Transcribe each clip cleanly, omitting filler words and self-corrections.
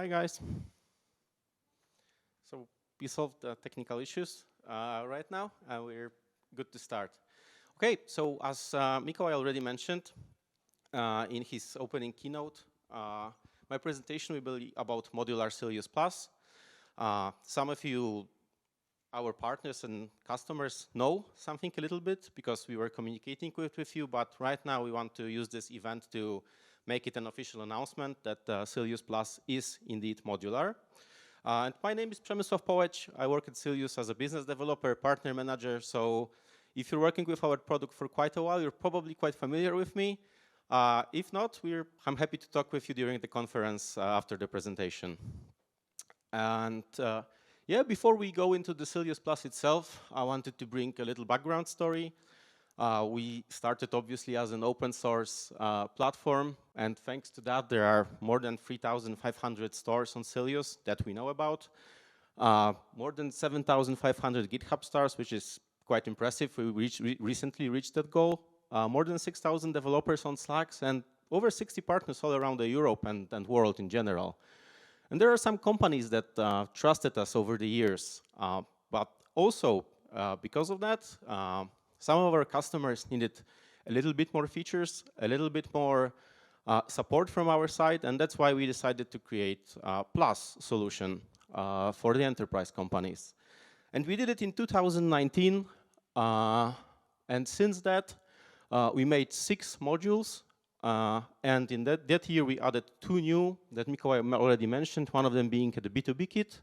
Hi guys. So we solved the technical issues right now, and we're good to start. Okay, so as Mikołaj already mentioned in his opening keynote, my presentation will be about Modular Sylius Plus. Some of you, our partners and customers, know something a little bit because we were communicating with you, but right now we want to use this event to make it an official announcement that Sylius Plus is indeed modular. And my name is Przemysław Połeć. I work at Sylius as a business developer, partner manager. So if you're working with our product for quite a while, you're probably quite familiar with me. If not, I'm happy to talk with you during the conference after the presentation. And yeah, before we go into the Sylius Plus itself, I wanted to bring a little background story. We started obviously as an open source platform, and thanks to that, there are more than 3,500 stores on Sylius that we know about. More than 7,500 GitHub stars, which is quite impressive. We recently reached that goal. More than 6,000 developers on Slacks, and over 60 partners all around Europe and world in general. And there are some companies that trusted us over the years, but also because of that, some of our customers needed a little bit more features, a little bit more support from our side, and that's why we decided to create a Plus solution for the enterprise companies. And we did it in 2019, and since that, we made 6 modules, and in that year we added 2 new that Mikołaj already mentioned, one of them being the B2B kit,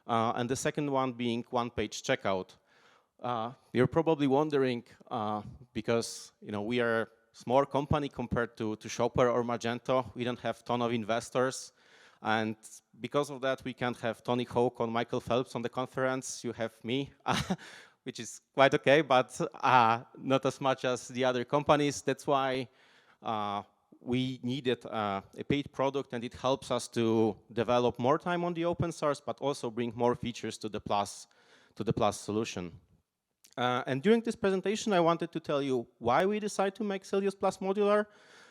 and the second one being one-page checkout. You're probably wondering, because we are a small company compared to Shopper or Magento, we don't have a ton of investors, and because of that, we can't have Tony Hawk or Michael Phelps on the conference. You have me, which is quite okay, but not as much as the other companies. That's why we needed a paid product, and it helps us to develop more time on the open source, but also bring more features to the Plus solution. And during this presentation, I wanted to tell you why we decided to make Sylius Plus modular,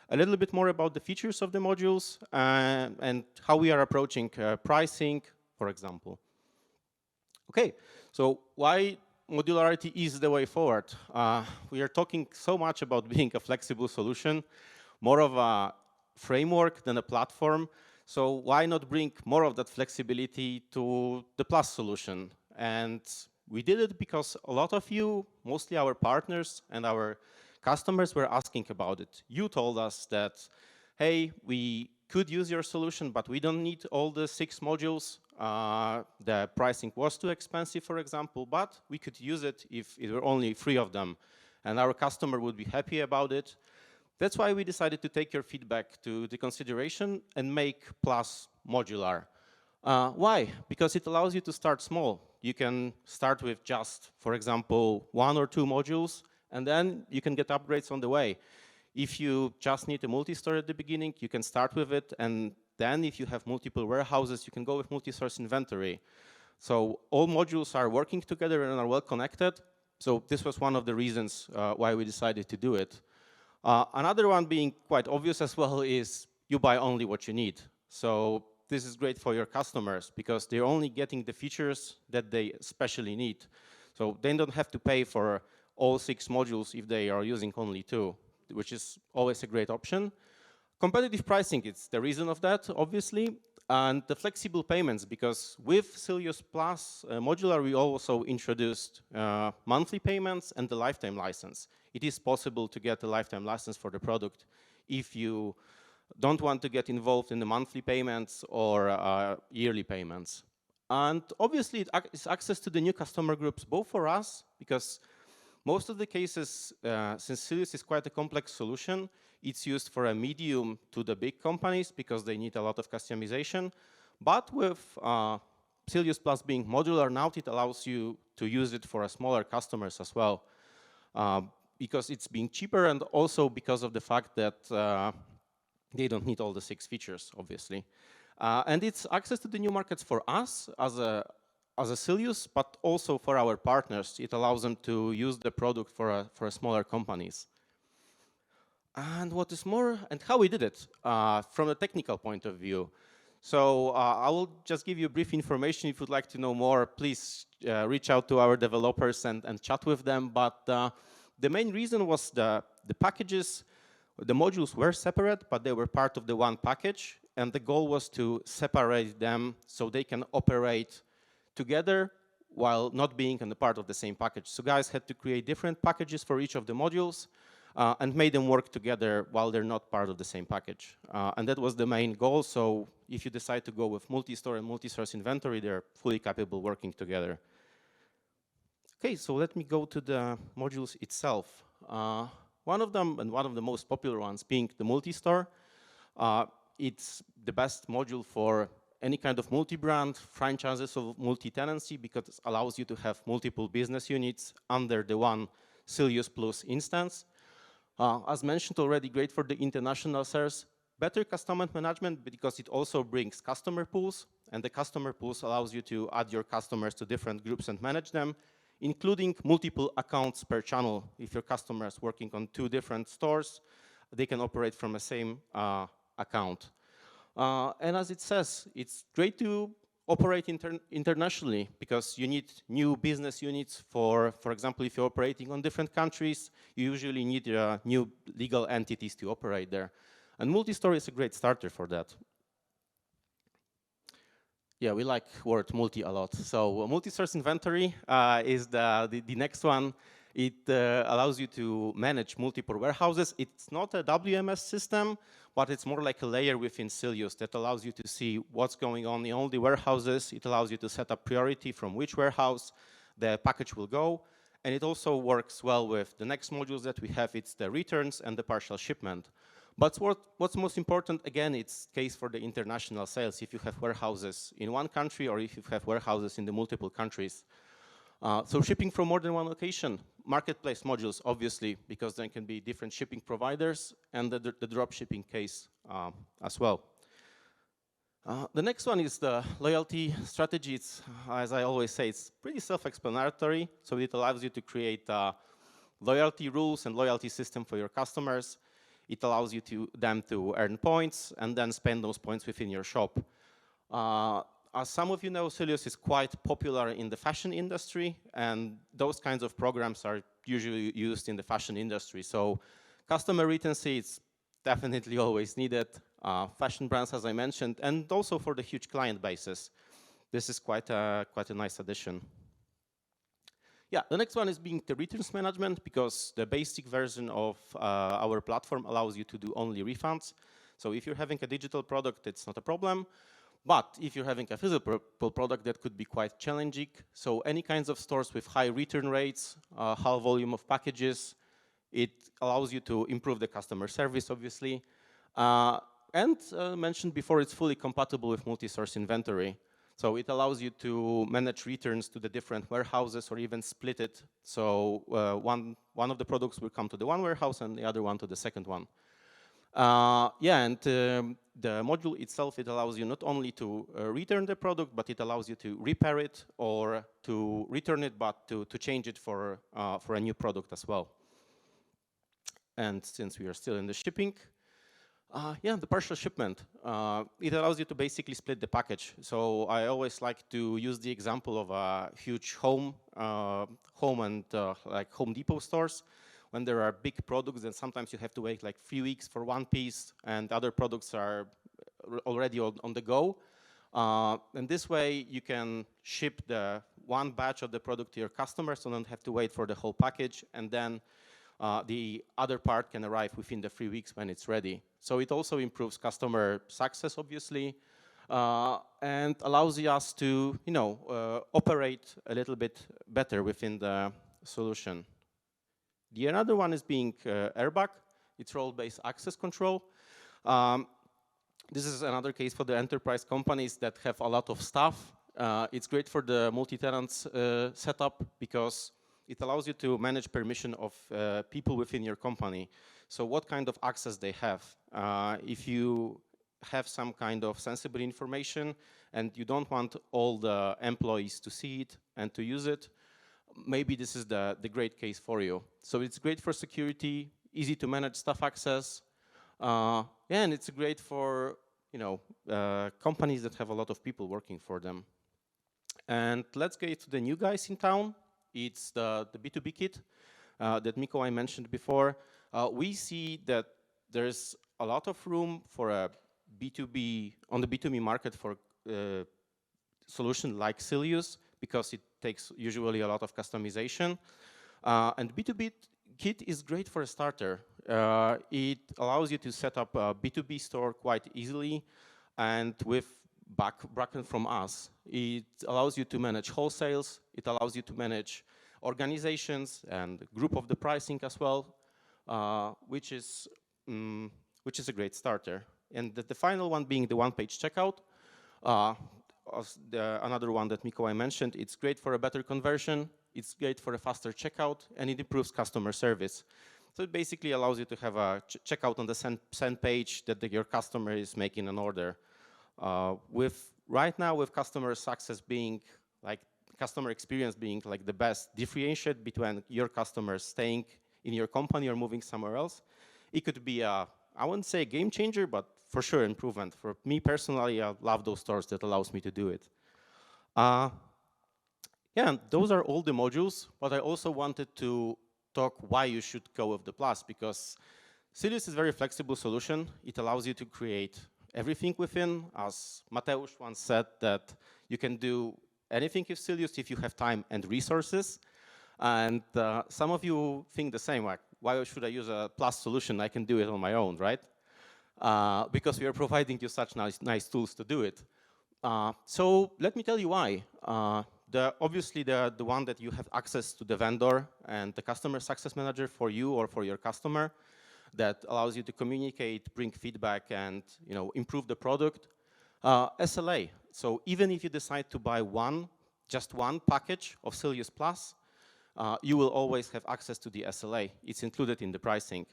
a little bit more about the features of the modules, and how we are approaching pricing, for example. Okay, so why modularity is the way forward? We are talking so much about being a flexible solution, more of a framework than a platform. So why not bring more of that flexibility to the Plus solution? And we did it because a lot of you, mostly our partners and our customers, were asking about it. You told us that, hey, we could use your solution, but we don't need all the 6 modules. The pricing was too expensive, for example, but we could use it if it were only 3 of them, and our customer would be happy about it. That's why we decided to take your feedback to the consideration and make Plus modular. Why? Because it allows you to start small. You can start with just, for example, 1 or 2 modules, and then you can get upgrades on the way. If you just need a multi-store at the beginning, you can start with it, and then if you have multiple warehouses, you can go with multi-source inventory. So all modules are working together and are well connected. So this was one of the reasons why we decided to do it. Another one being quite obvious as well is you buy only what you need. So this is great for your customers because they're only getting the features that they especially need. So they don't have to pay for all 6 modules if they are using only 2, which is always a great option. Competitive pricing, it's the reason of that, obviously, and the flexible payments, because with Sylius Plus modular, we also introduced monthly payments and the lifetime license. It is possible to get a lifetime license for the product if you don't want to get involved in the monthly payments or yearly payments. And obviously, it's access to the new customer groups, both for us, because most of the cases, since Sylius is quite a complex solution, it's used for a medium to the big companies because they need a lot of customization. But with Sylius Plus being modular now, it allows you to use it for smaller customers as well, because it's being cheaper and also because of the fact that they don't need all the 6 features, obviously. And it's access to the new markets for us as a Sylius, but also for our partners. It allows them to use the product for smaller companies. And what is more, and how we did it from a technical point of view. So I will just give you brief information. If you'd like to know more, please reach out to our developers and chat with them. But the main reason was the packages, the modules were separate, but they were part of the one package. And the goal was to separate them so they can operate together while not being on the part of the same package. So guys had to create different packages for each of the modules and made them work together while they're not part of the same package. And that was the main goal. So if you decide to go with multi-store and multi-source inventory, they're fully capable working together. Okay, so let me go to the modules itself. One of them, and one of the most popular ones, being the multi-store. It's the best module for any kind of multi-brand, franchises of multi-tenancy, because it allows you to have multiple business units under the one Sylius Plus instance. As mentioned already, great for the international sales. Better customer management because it also brings customer pools, and the customer pools allows you to add your customers to different groups and manage them, including multiple accounts per channel. If your customer is working on 2 different stores, they can operate from the same account. And as it says, it's great to operate internationally because you need new business units. For example, if you're operating on different countries, you usually need new legal entities to operate there. And multi-store is a great starter for that. Yeah, we like word multi a lot. So multi-source inventory is the next one. It allows you to manage multiple warehouses. It's not a WMS system, but it's more like a layer within Sylius that allows you to see what's going on in all the warehouses. It allows you to set up priority from which warehouse the package will go. And it also works well with the next modules that we have. It's the returns and the partial shipment. But what's most important, again, it's case for the international sales. If you have warehouses in one country or if you have warehouses in the multiple countries. So shipping from more than one location, marketplace modules, obviously, because there can be different shipping providers, and the drop shipping case as well. The next one is the loyalty strategy. It's, as I always say, it's pretty self-explanatory. So it allows you to create loyalty rules and loyalty system for your customers. It allows you them to earn points and then spend those points within your shop. As some of you know, Sylius is quite popular in the fashion industry, and those kinds of programs are usually used in the fashion industry. So customer retency is definitely always needed. Fashion brands, as I mentioned, and also for the huge client bases. This is quite a nice addition. Yeah, the next one is being the returns management, because the basic version of our platform allows you to do only refunds. So if you're having a digital product, it's not a problem. But if you're having a physical product, that could be quite challenging. So any kinds of stores with high return rates, high volume of packages, it allows you to improve the customer service, obviously. And mentioned before, it's fully compatible with multi-source inventory. So it allows you to manage returns to the different warehouses or even split it. So one of the products will come to the one warehouse and the other one to the second one. Yeah, and the module itself, it allows you not only to return the product, but it allows you to repair it or to return it, but to change it for a new product as well. And since we are still in the shipping, yeah, the partial shipment. It allows you to basically split the package. So I always like to use the example of a huge home and like Home Depot stores. When there are big products, then sometimes you have to wait like 3 weeks for one piece, and other products are already on the go. And this way, you can ship the one batch of the product to your customers, so don't have to wait for the whole package, and then the other part can arrive within the 3 weeks when it's ready. So it also improves customer success, obviously, and allows us to, operate a little bit better within the solution. The another one is being Airbag. It's role-based access control. This is another case for the enterprise companies that have a lot of staff. It's great for the multi-tenant setup because it allows you to manage permission of people within your company. So what kind of access they have. If you have some kind of sensible information and you don't want all the employees to see it and to use it, maybe this is the great case for you. So it's great for security, easy to manage staff access, and it's great for companies that have a lot of people working for them. And let's get to the new guys in town. It's the B2B kit that Mikołaj mentioned before. We see that there's a lot of room for a B2B, on the B2B market for solution like Sylius, because it takes usually a lot of customization. And B2B kit is great for a starter. It allows you to set up a B2B store quite easily, and with backend from us, it allows you to manage wholesales, it allows you to manage organizations and group of the pricing as well, which is a great starter. And the final one being the one-page checkout, another one that Mikołaj mentioned. It's great for a better conversion, it's great for a faster checkout, and it improves customer service. So it basically allows you to have a checkout on the send page that your customer is making an order. Right now, with customer success being like customer experience being like the best differentiate between your customers staying in your company or moving somewhere else, it could be I wouldn't say a game changer, but for sure improvement. For me personally, I love those stores that allows me to do it. Yeah, those are all the modules, but I also wanted to talk why you should go with the Plus, because Sylius is a very flexible solution. It allows you to create everything within. As Mateusz once said, that you can do anything with Sylius if you have time and resources. And some of you think the same, like, why should I use a Plus solution? I can do it on my own, right? Because we are providing you such nice tools to do it. So let me tell you why. Obviously, the one that you have access to the vendor and the customer success manager for you or for your customer, that allows you to communicate, bring feedback, and improve the product. SLA. So even if you decide to buy just one package of Sylius Plus, you will always have access to the SLA. It's included in the pricing.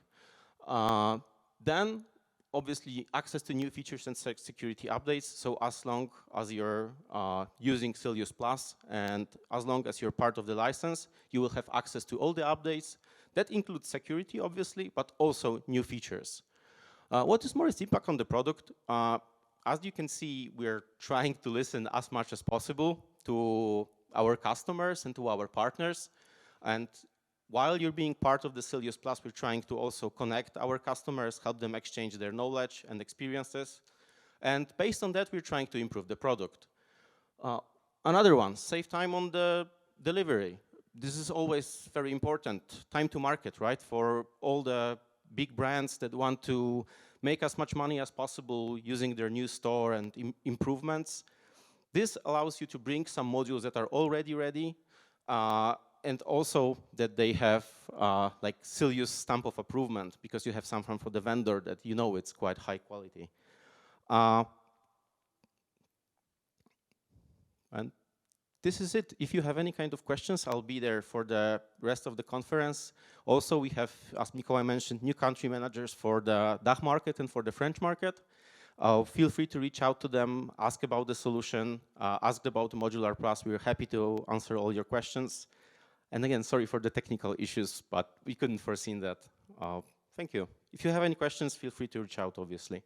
Then, obviously, access to new features and security updates. So as long as you're using Sylius Plus and as long as you're part of the license, you will have access to all the updates. That includes security, obviously, but also new features. What is more is impact on the product? As you can see, we're trying to listen as much as possible to our customers and to our partners. And while you're being part of the Sylius Plus, we're trying to also connect our customers, help them exchange their knowledge and experiences. And based on that, we're trying to improve the product. Another one, save time on the delivery. This is always very important. Time to market, right? For all the big brands that want to make as much money as possible using their new store and improvements. This allows you to bring some modules that are already ready, and also that they have like Sylius stamp of approval, because you have something for the vendor that it's quite high quality. And this is it. If you have any kind of questions, I'll be there for the rest of the conference. Also, we have, as Mikołaj mentioned, new country managers for the DACH market and for the French market. Feel free to reach out to them, ask about the solution, ask about the Modular Plus. We're happy to answer all your questions. And again, sorry for the technical issues, but we couldn't foresee that. Thank you. If you have any questions, feel free to reach out, obviously.